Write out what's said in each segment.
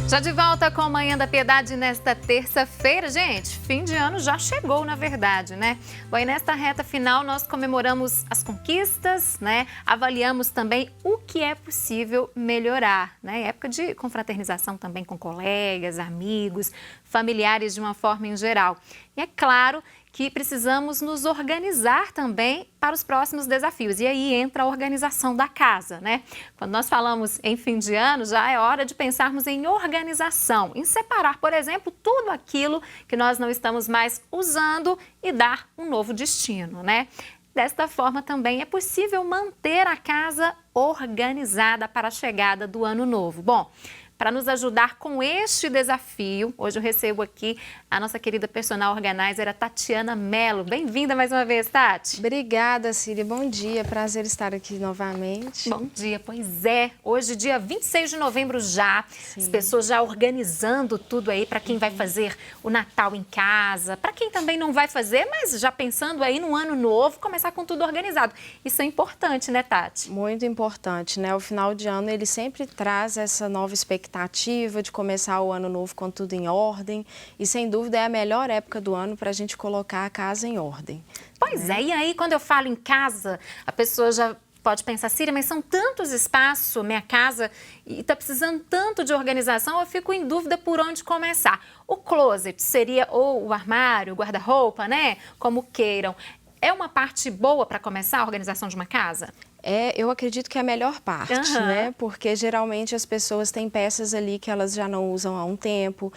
Já de volta com a Manhã da Piedade nesta terça-feira, gente, fim de ano já chegou, na verdade, né? Bom, e nesta reta final nós comemoramos as conquistas, né? Avaliamos também o que é possível melhorar, né? Época de confraternização também com colegas, amigos, familiares de uma forma em geral. E é claro que precisamos nos organizar também para os próximos desafios. E aí entra a organização da casa, né? Quando nós falamos em fim de ano, já é hora de pensarmos em organização, em separar, por exemplo, tudo aquilo que nós não estamos mais usando e dar um novo destino, né? Desta forma também é possível manter a casa organizada para a chegada do ano novo. Bom, para nos ajudar com este desafio, hoje eu recebo aqui a nossa querida personal organizer, a Tatiana Mello. Bem-vinda mais uma vez, Tati. Obrigada, Cília. Bom dia. Prazer estar aqui novamente. Bom dia, pois é. Hoje, dia 26 de novembro já. Sim. As pessoas já organizando tudo aí para quem vai fazer o Natal em casa, para quem também não vai fazer, mas já pensando aí no ano novo, começar com tudo organizado. Isso é importante, né, Tati? Muito importante, né? O final de ano, ele sempre traz essa nova expectativa de começar o ano novo com tudo em ordem e, sem dúvida, é a melhor época do ano para a gente colocar a casa em ordem. Pois é, e aí quando eu falo em casa, a pessoa já pode pensar, Cília, mas são tantos espaços, minha casa, e está precisando tanto de organização, eu fico em dúvida por onde começar. O closet seria ou o armário, o guarda-roupa, né? Como queiram. É uma parte boa para começar a organização de uma casa? Eu acredito que é a melhor parte, né? Porque geralmente as pessoas têm peças ali que elas já não usam há um tempo.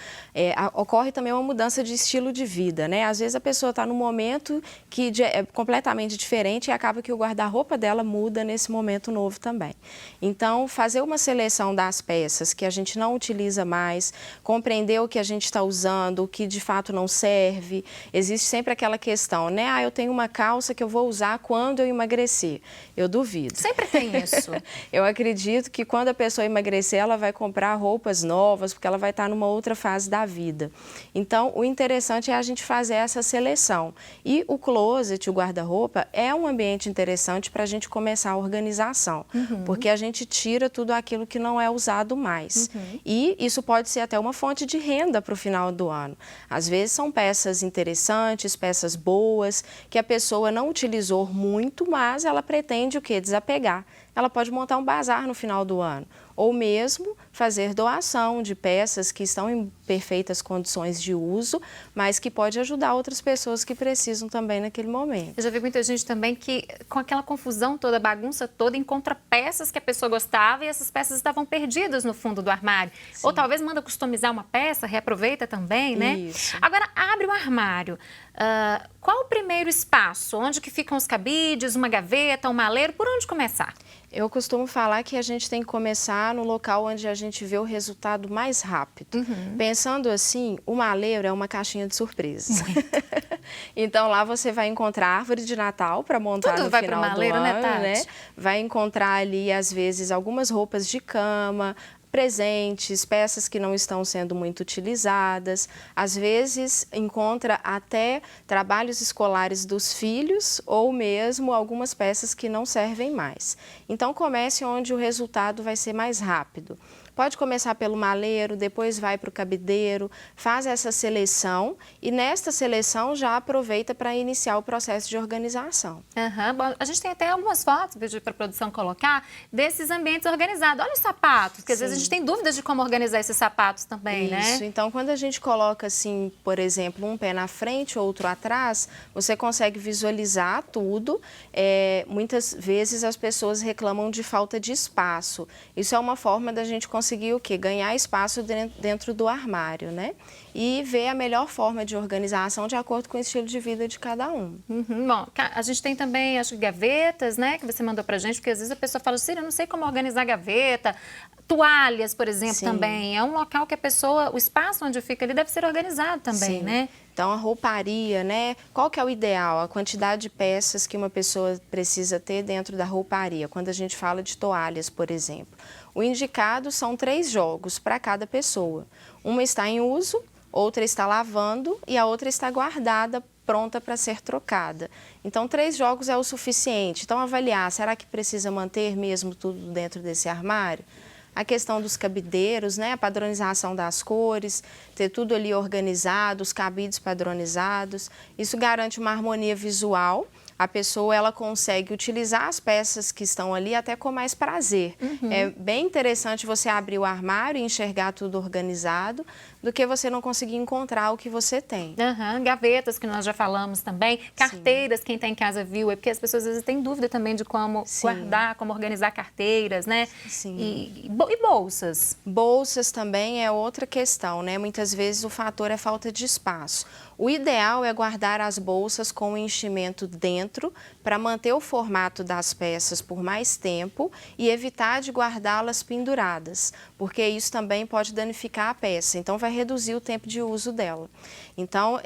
Ocorre também uma mudança de estilo de vida, né? Às vezes a pessoa está num momento que é completamente diferente e acaba que o guarda-roupa dela muda nesse momento novo também. Então, fazer uma seleção das peças que a gente não utiliza mais, compreender o que a gente está usando, o que de fato não serve. Existe sempre aquela questão, né? Eu tenho uma calça que eu vou usar quando eu emagrecer. Eu duvido. Sempre tem isso. Eu acredito que quando a pessoa emagrecer, ela vai comprar roupas novas, porque ela vai estar numa outra fase da vida. Então, o interessante é a gente fazer essa seleção. E o closet, o guarda-roupa, é um ambiente interessante para a gente começar a organização, porque a gente tira tudo aquilo que não é usado mais. E isso pode ser até uma fonte de renda para o final do ano. Às vezes são peças interessantes, peças boas, que a pessoa não utilizou muito, mas ela pretende o quê? Desapegar. Ela pode montar um bazar no final do ano, ou mesmo fazer doação de peças que estão em perfeitas condições de uso, mas que pode ajudar outras pessoas que precisam também naquele momento. Eu já vi muita gente também que, com aquela confusão toda, bagunça toda, encontra peças que a pessoa gostava e essas peças estavam perdidas no fundo do armário. Sim. Ou talvez manda customizar uma peça, reaproveita também, né? Isso. Agora, abre o armário. Qual o primeiro espaço? Onde que ficam os cabides, uma gaveta, um maleiro? Por onde começar? Eu costumo falar que a gente tem que começar no local onde a gente vê o resultado mais rápido. Pensando assim, o maleiro é uma caixinha de surpresas. Então lá você vai encontrar árvore de Natal para montar no final do ano, né? Vai encontrar ali, às vezes, algumas roupas de cama, presentes, peças que não estão sendo muito utilizadas. Às vezes encontra até trabalhos escolares dos filhos ou mesmo algumas peças que não servem mais. Então comece onde o resultado vai ser mais rápido. Pode começar pelo maleiro, depois vai para o cabideiro, faz essa seleção e nesta seleção já aproveita para iniciar o processo de organização. Bom, a gente tem até algumas fotos, pedi para a produção colocar, desses ambientes organizados. Olha os sapatos, porque às vezes a gente tem dúvidas de como organizar esses sapatos também, né? Isso, então quando a gente coloca assim, por exemplo, um pé na frente, outro atrás, você consegue visualizar tudo. Muitas vezes as pessoas reclamam de falta de espaço. Isso é uma forma da gente conseguir o quê? Ganhar espaço dentro do armário, né? E ver a melhor forma de organização de acordo com o estilo de vida de cada um. Bom, a gente tem também, acho que gavetas, né? Que você mandou pra gente, porque às vezes a pessoa fala, Cília, eu não sei como organizar gaveta. Toalhas, por exemplo, também. É um local que a pessoa, o espaço onde fica ali deve ser organizado também, né? Então, a rouparia, né? Qual que é o ideal? A quantidade de peças que uma pessoa precisa ter dentro da rouparia, quando a gente fala de toalhas, por exemplo. O indicado são 3 jogos para cada pessoa. Uma está em uso, outra está lavando e a outra está guardada, pronta para ser trocada. Então, 3 jogos é o suficiente. Então, avaliar, será que precisa manter mesmo tudo dentro desse armário? a questão dos cabideiros, né? A padronização das cores, ter tudo ali organizado, os cabides padronizados. Isso garante uma harmonia visual. A pessoa ela consegue utilizar as peças que estão ali até com mais prazer. É bem interessante você abrir o armário e enxergar tudo organizado do que você não conseguir encontrar o que você tem. Gavetas, que nós já falamos também, carteiras, quem está em casa viu, é porque as pessoas às vezes têm dúvida também de como guardar, como organizar carteiras, né? E bolsas? Bolsas também é outra questão, né? Muitas vezes o fator é falta de espaço. O ideal é guardar as bolsas com o enchimento dentro para manter o formato das peças por mais tempo e evitar de guardá-las penduradas, porque isso também pode danificar a peça, então vai reduzir o tempo de uso dela. Então,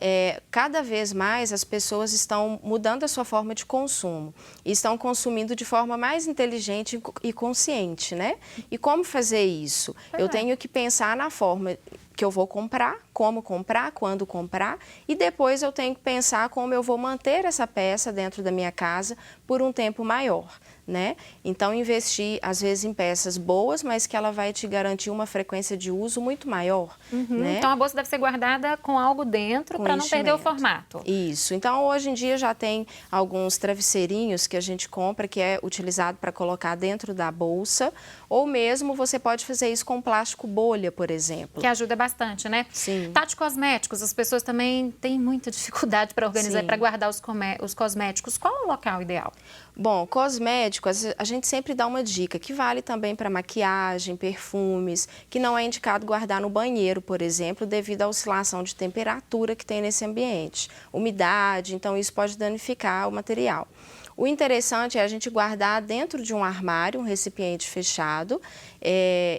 cada vez mais as pessoas estão mudando a sua forma de consumo e estão consumindo de forma mais inteligente e consciente, né? E como fazer isso? Eu tenho que pensar na forma que eu vou comprar, como comprar, quando comprar, e depois eu tenho que pensar como eu vou manter essa peça dentro da minha casa por um tempo maior, né? Então, investir, às vezes, em peças boas, mas que ela vai te garantir uma frequência de uso muito maior, né? Então, a bolsa deve ser guardada com algo dentro para não perder o formato. Isso. Então, hoje em dia já tem alguns travesseirinhos que a gente compra, que é utilizado para colocar dentro da bolsa, ou mesmo você pode fazer isso com plástico bolha, por exemplo. Que ajuda bastante, né? Sim. Tati, cosméticos, as pessoas também têm muita dificuldade para organizar e para guardar os cosméticos. Qual é o local ideal? Bom, cosméticos, a gente sempre dá uma dica, que vale também para maquiagem, perfumes, que não é indicado guardar no banheiro, por exemplo, devido à oscilação de temperatura que tem nesse ambiente. Umidade, então isso pode danificar o material. O interessante é a gente guardar dentro de um armário, um recipiente fechado,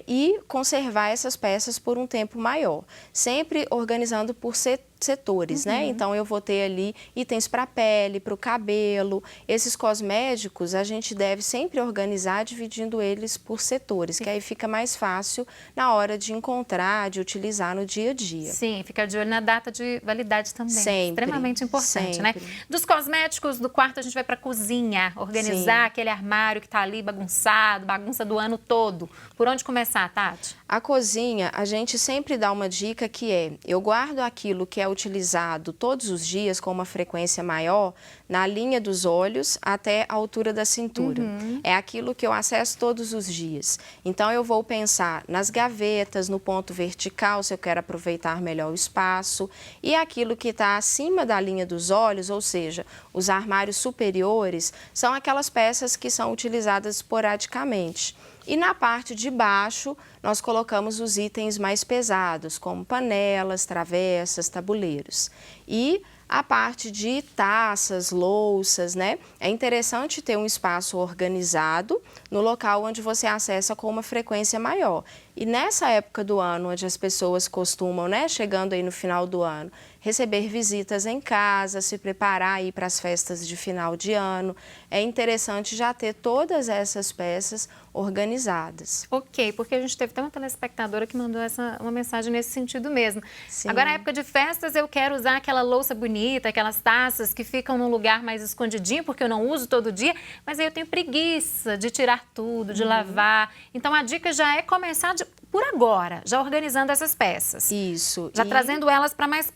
e conservar essas peças por um tempo maior, sempre organizando por setores, né? Então, eu vou ter ali itens para a pele, para o cabelo. Esses cosméticos, a gente deve sempre organizar dividindo eles por setores, que aí fica mais fácil na hora de encontrar, de utilizar no dia a dia. Sim, fica de olho na data de validade também. Sempre. Extremamente importante, Sempre. né? Dos cosméticos do quarto, a gente vai para a cozinha, organizar aquele armário que está ali bagunçado, bagunça do ano todo. Por onde começar, Tati? A cozinha, a gente sempre dá uma dica que eu guardo aquilo que é utilizado todos os dias com uma frequência maior na linha dos olhos até a altura da cintura. É aquilo que eu acesso todos os dias. Então, eu vou pensar nas gavetas, no ponto vertical, se eu quero aproveitar melhor o espaço, e aquilo que está acima da linha dos olhos, ou seja, os armários superiores, são aquelas peças que são utilizadas esporadicamente. E na parte de baixo, nós colocamos os itens mais pesados, como panelas, travessas, tabuleiros. E a parte de taças, louças, né? É interessante ter um espaço organizado no local onde você acessa com uma frequência maior. E nessa época do ano, onde as pessoas costumam, né, chegando aí no final do ano, receber visitas em casa, se preparar aí para as festas de final de ano, é interessante já ter todas essas peças organizadas. Ok, porque a gente teve até uma telespectadora que mandou uma mensagem nesse sentido mesmo. Sim. Agora, na época de festas, eu quero usar aquela louça bonita, aquelas taças que ficam num lugar mais escondidinho, porque eu não uso todo dia, mas aí eu tenho preguiça de tirar tudo, de lavar. Então, a dica já é começar por agora, já organizando essas peças. Isso. Já trazendo elas para mais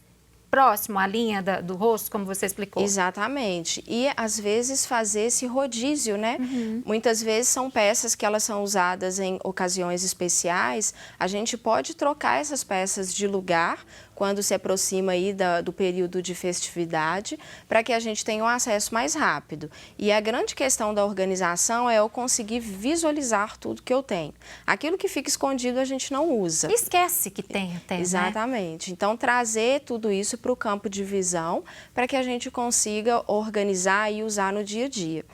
próximo à linha do rosto, como você explicou. Exatamente. E, às vezes, fazer esse rodízio, né? Muitas vezes são peças que elas são usadas em ocasiões especiais. A gente pode trocar essas peças de lugar quando se aproxima aí do período de festividade, para que a gente tenha um acesso mais rápido. E a grande questão da organização é eu conseguir visualizar tudo que eu tenho. Aquilo que fica escondido a gente não usa. Esquece que tem até, Exatamente. Né? Então, trazer tudo isso para o campo de visão, para que a gente consiga organizar e usar no dia a dia.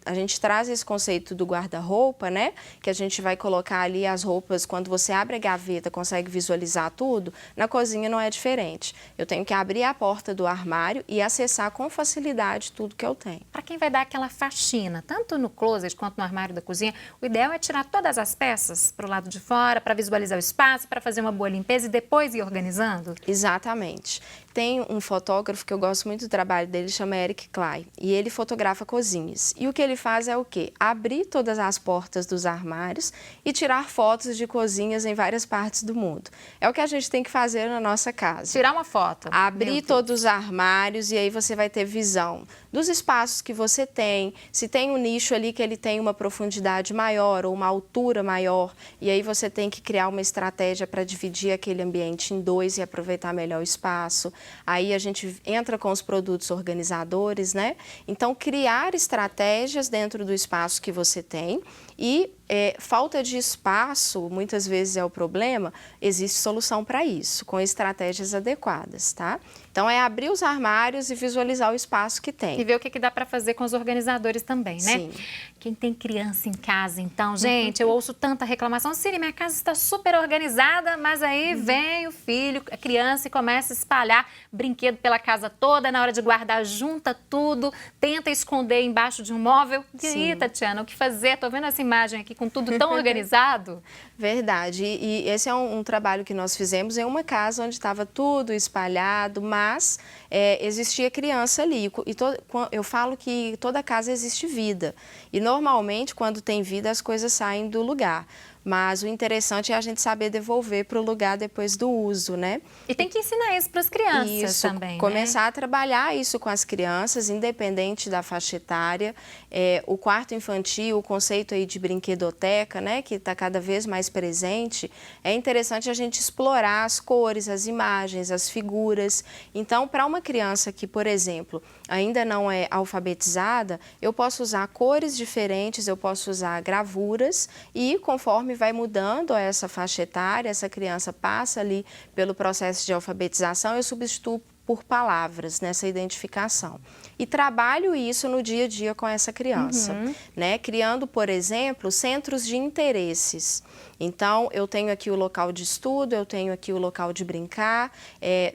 A gente traz esse conceito do guarda-roupa, né? Que a gente vai colocar ali as roupas, quando você abre a gaveta, consegue visualizar tudo. Na cozinha não é diferente. Eu tenho que abrir a porta do armário e acessar com facilidade tudo que eu tenho. Para quem vai dar aquela faxina, tanto no closet quanto no armário da cozinha, o ideal é tirar todas as peças para o lado de fora, para visualizar o espaço, para fazer uma boa limpeza e depois ir organizando? Exatamente. Tem um fotógrafo que eu gosto muito do trabalho dele, chama Eric Clay, e ele fotografa cozinhas. E o que ele faz é o quê? Abrir todas as portas dos armários e tirar fotos de cozinhas em várias partes do mundo. É o que a gente tem que fazer na nossa casa. Tirar uma foto. Abrir todos os armários e aí você vai ter visão dos espaços que você tem, se tem um nicho ali que ele tem uma profundidade maior ou uma altura maior, e aí você tem que criar uma estratégia para dividir aquele ambiente em dois e aproveitar melhor o espaço. Aí a gente entra com os produtos organizadores, né? Então, criar estratégias dentro do espaço que você tem e falta de espaço, muitas vezes é o problema, existe solução para isso, com estratégias adequadas, tá? Então, é abrir os armários e visualizar o espaço que tem. E ver o que dá para fazer com os organizadores também, né? Sim. Quem tem criança em casa, então, gente, eu ouço tanta reclamação. Siri, minha casa está super organizada, mas aí vem o filho, a criança e começa a espalhar brinquedo pela casa toda, na hora de guardar, junta tudo, tenta esconder embaixo de um móvel. E aí, Tatiana, o que fazer? Tô vendo essa imagem aqui com tudo tão organizado. Verdade. E esse é um trabalho que nós fizemos em uma casa onde estava tudo espalhado, mas existia criança ali. Eu falo que toda casa existe vida. E normalmente, quando tem vida, as coisas saem do lugar. Mas o interessante é a gente saber devolver para o lugar depois do uso, né? E tem que ensinar isso para as crianças também, começar né? a trabalhar isso com as crianças, independente da faixa etária. O quarto infantil, o conceito aí de brinquedoteca, né, que está cada vez mais presente, é interessante a gente explorar as cores, as imagens, as figuras. Então, para uma criança que, por exemplo, ainda não é alfabetizada, eu posso usar cores diferentes, eu posso usar gravuras e, conforme vai mudando essa faixa etária, essa criança passa ali pelo processo de alfabetização, eu substituo por palavras nessa identificação. E trabalho isso no dia a dia com essa criança, né? Criando, por exemplo, centros de interesses. Então, eu tenho aqui o local de estudo, eu tenho aqui o local de brincar.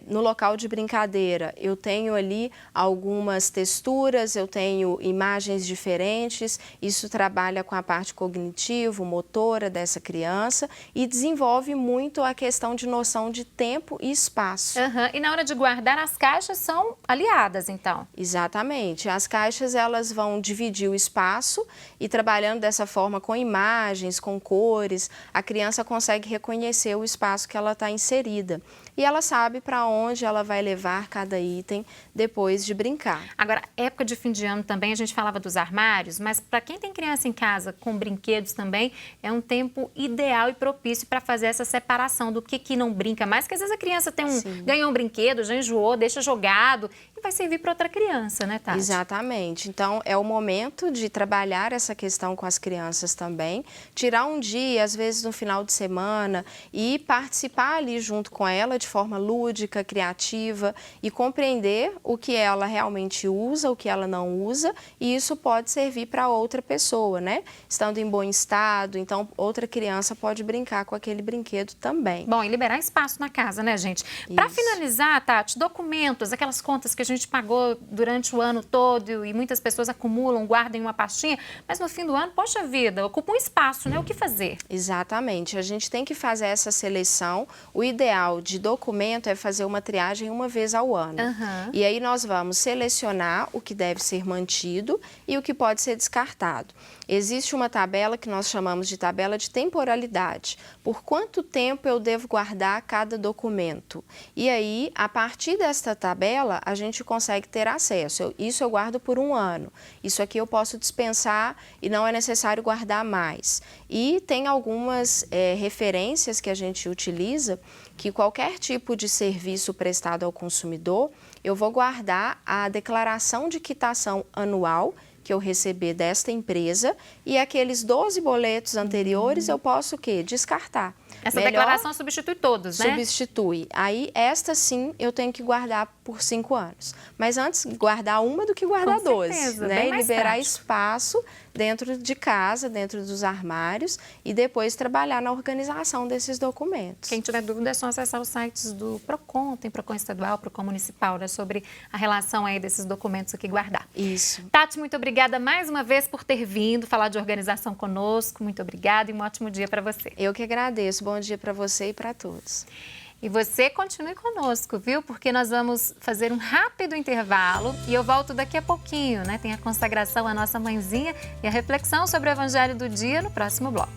No local de brincadeira, eu tenho ali algumas texturas, eu tenho imagens diferentes. Isso trabalha com a parte cognitivo, motora dessa criança e desenvolve muito a questão de noção de tempo e espaço. E na hora de guardar, as caixas são aliadas, então? Exatamente. As caixas, elas vão dividir o espaço e trabalhando dessa forma com imagens, com cores, a criança consegue reconhecer o espaço que ela está inserida. E ela sabe para onde ela vai levar cada item depois de brincar. Agora, época de fim de ano também, a gente falava dos armários, mas para quem tem criança em casa com brinquedos também, é um tempo ideal e propício para fazer essa separação do que não brinca mais, porque às vezes a criança ganhou um brinquedo, já enjoou, deixa jogado e vai servir para outra criança, né, Tati? Exatamente. Então, é o momento de trabalhar essa questão com as crianças também, tirar um dia, às vezes no final de semana, e participar ali junto com ela de forma lúdica, criativa e compreender o que ela realmente usa, o que ela não usa, e isso pode servir para outra pessoa, né? Estando em bom estado, então outra criança pode brincar com aquele brinquedo também. Bom, e liberar espaço na casa, né, gente? Para finalizar, Tati, documentos, aquelas contas que a gente pagou durante o ano todo e muitas pessoas acumulam, guardam em uma pastinha, mas no fim do ano, poxa vida, ocupa um espaço, né? O que fazer? Exatamente. A gente tem que fazer essa seleção. O ideal de documento é fazer uma triagem uma vez ao ano. E aí nós vamos selecionar o que deve ser mantido e o que pode ser descartado. Existe uma tabela que nós chamamos de tabela de temporalidade. Por quanto tempo eu devo guardar cada documento? E aí, a partir desta tabela, a gente consegue ter acesso. Isso eu guardo por um ano. Isso aqui eu posso dispensar e não é necessário guardar mais. E tem algumas referências que a gente utiliza que qualquer tipo de serviço prestado ao consumidor, eu vou guardar a declaração de quitação anual que eu receber desta empresa e aqueles 12 boletos anteriores eu posso o quê? Descartar. Essa declaração substitui todos, né? Substitui. Aí, esta sim, eu tenho que guardar por 5 anos. Mas antes, guardar uma do que guardar Com 12. certeza, Né? bem E mais liberar prático. espaço dentro de casa, dentro dos armários e depois trabalhar na organização desses documentos. Quem tiver dúvida é só acessar os sites do PROCON, tem PROCON estadual, PROCON municipal, né, sobre a relação aí desses documentos aqui guardar. Isso. Tati, muito obrigada mais uma vez por ter vindo falar de organização conosco. Muito obrigada e um ótimo dia para você. Eu que agradeço. Bom dia para você e para todos. E você continue conosco, viu? Porque nós vamos fazer um rápido intervalo e eu volto daqui a pouquinho, né? Tem a consagração à nossa mãezinha e a reflexão sobre o Evangelho do dia no próximo bloco.